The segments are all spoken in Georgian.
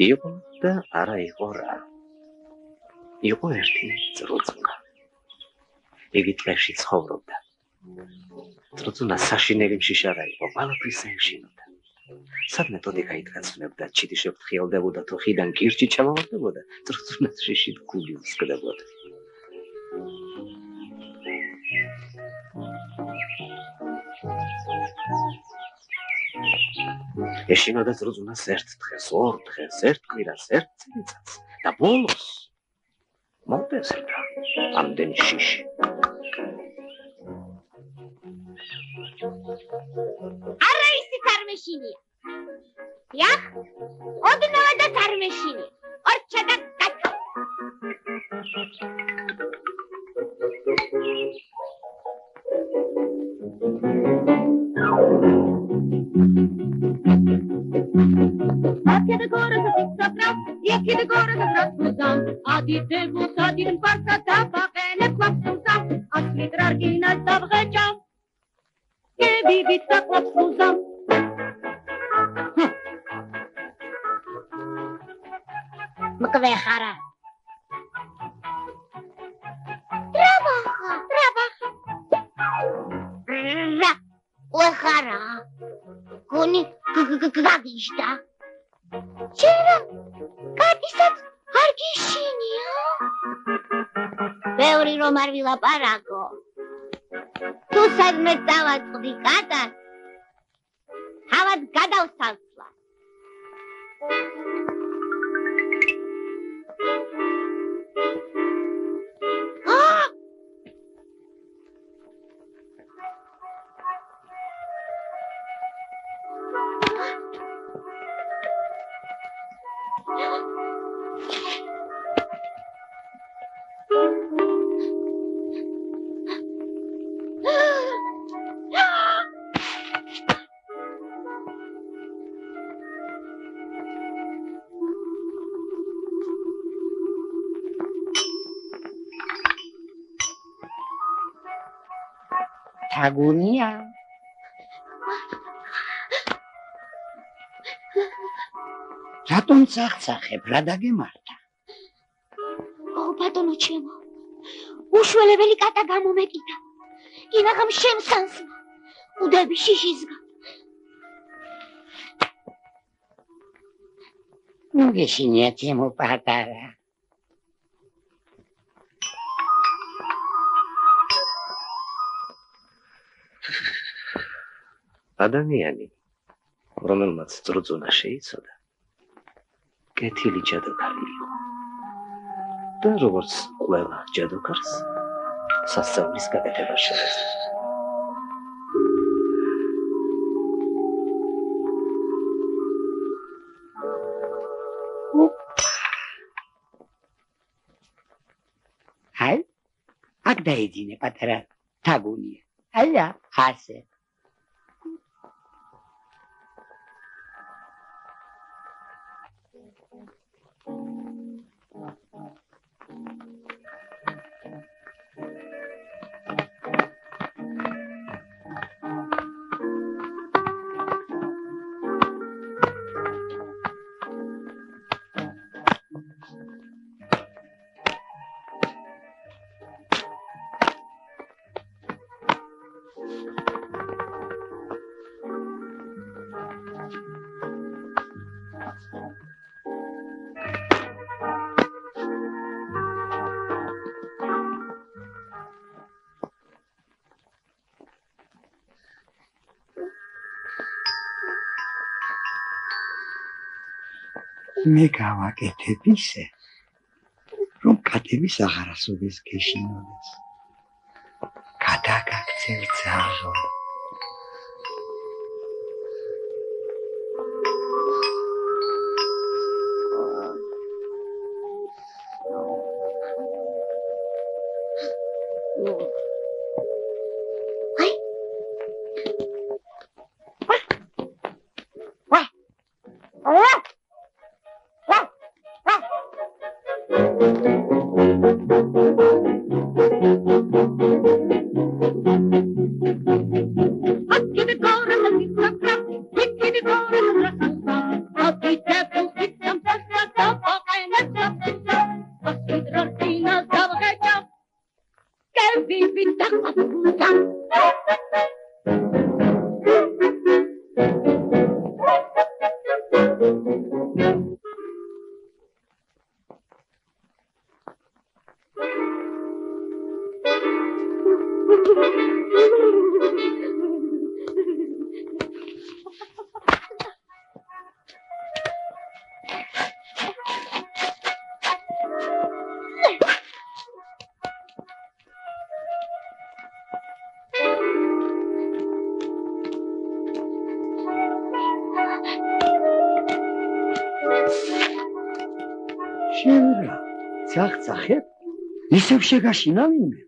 იყო და არა იყო რა. იყო ერთი წრუწუნა. იგი ტყეში ცხოვრობდა. წრუწუნა საშინელი მშიშარა იყო, ყველაფრის ეშინოდა. სადმე ტოტი გაითქაცნებდა, ჩიტი შეფრთხილდებოდა, თუ ხიდან კირჩი ჩამოვარდებოდა, წრუწუნას შიშით გული უსკდებოდა. ეშინოდა წრუწუნას ერთ დღეს, ორ დღეს, ერთ კვირას, ერთ წელიწადს და ბოლოს მომტესდა ამდენი შიში. არა ისიც არ მეშინია. იახ, ოდნავადაც არ მეშინია. ორჩა და კაცო. Aqui de cora se fixa atrás, e aqui de cora se atrás cruzam. A ti te gusta, ti não passa, tá bacana, cruzam. As litrar que nas tá brecham, que vive tá cruzam. Macavejara. Trabaja. Uehara. Kuni gadishta. Chera. Gadisat argishinia. Ბევრი რომ არ ვილაპარაკო. თუ სადმე დავაწყდი კატას. თავად გადავსავსლა. Agonia. Raton tsaktsakhe bradage marta. O batono chemo. Ushvelebeli kata gamomekita. Inagam shemsansma. Udები shishizga. Nu geshinia chemo patara. ადამიანი, რომელმაც წრუწუნა შეიცოდა, კეთილი ჯადოქარი იყო. და როგორც ყველა ჯადოქარს, სასწავლის გაკეთება შეეძლო. Hai? Აქ დაეძინე პატარა თაგუნია. აია, ასე. მე გავაკეთებ ისე, რომ კატების აღარასოდეს გეშინოდეს. გადაგაქცევ ძაღლო. ძახცახე ისევ შეგაშინა ვინმე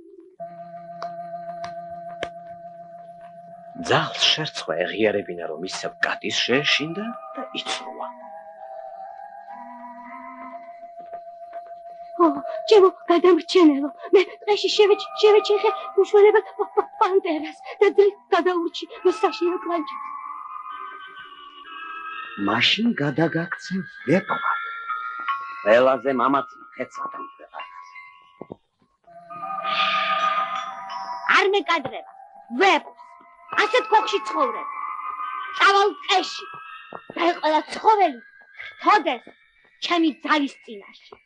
ძალს შერცხვა ეღიარებინა რომ ისევ კატის შეეშინდა და იცნუა ჩემო გადამრჩენელო მე დღეში შევეჩეხე უშველებელ პანტერას და დღეს გადაურჩი მოსაშინო კლანჩას მაშინ გადაგაქცევ ვეფხვა ყველაზე მამაცი ხეცათან ქვეყანას არ მეკადრება ვეფხს ასეთ ქოხში ცხოვრებ წავალ ტყეში და ყველა ცხოველი ხოდეს ჩემი ძალის წინაშე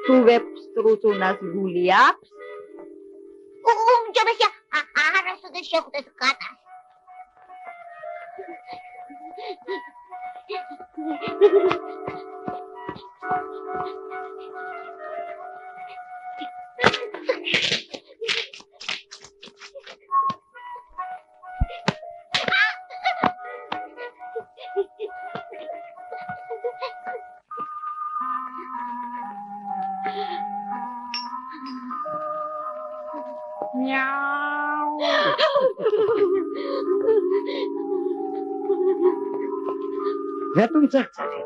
თუ ვეფხს რუწუნას გული აქვს? უმჯობესია არასოდეს შეხვდეს კატას. რატომ ძახცახე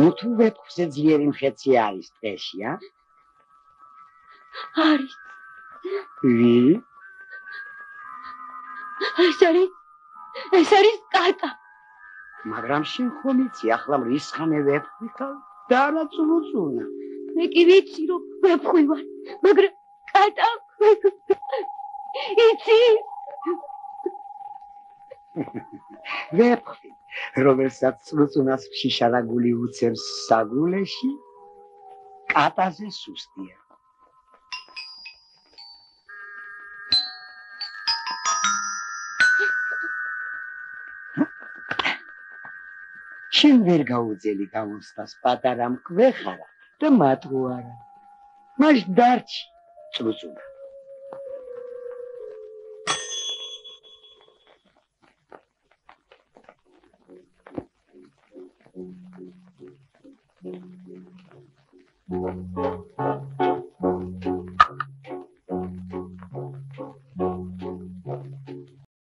ნუ თუ ვეფხვზე ძლიერი მხეცი არის ტყეში არის ვი ეს არის კატა მაგრამ შენ ხომ იცი ახლა რისხანე ვეფხვი ხარ და რაც რუწუნა მე კი ვიცი რომ ვეფხვი ვარ მაგრამ კატა იცი ვეფხვი რომელსაც რუწუნას შიშარაგული უცემს საგულეში კატაზე სუსტია შენ ვერ გაუძელი გამოსტას პატარა მკვე ხარა და მატყუ არა მას დარჩი რუწუნა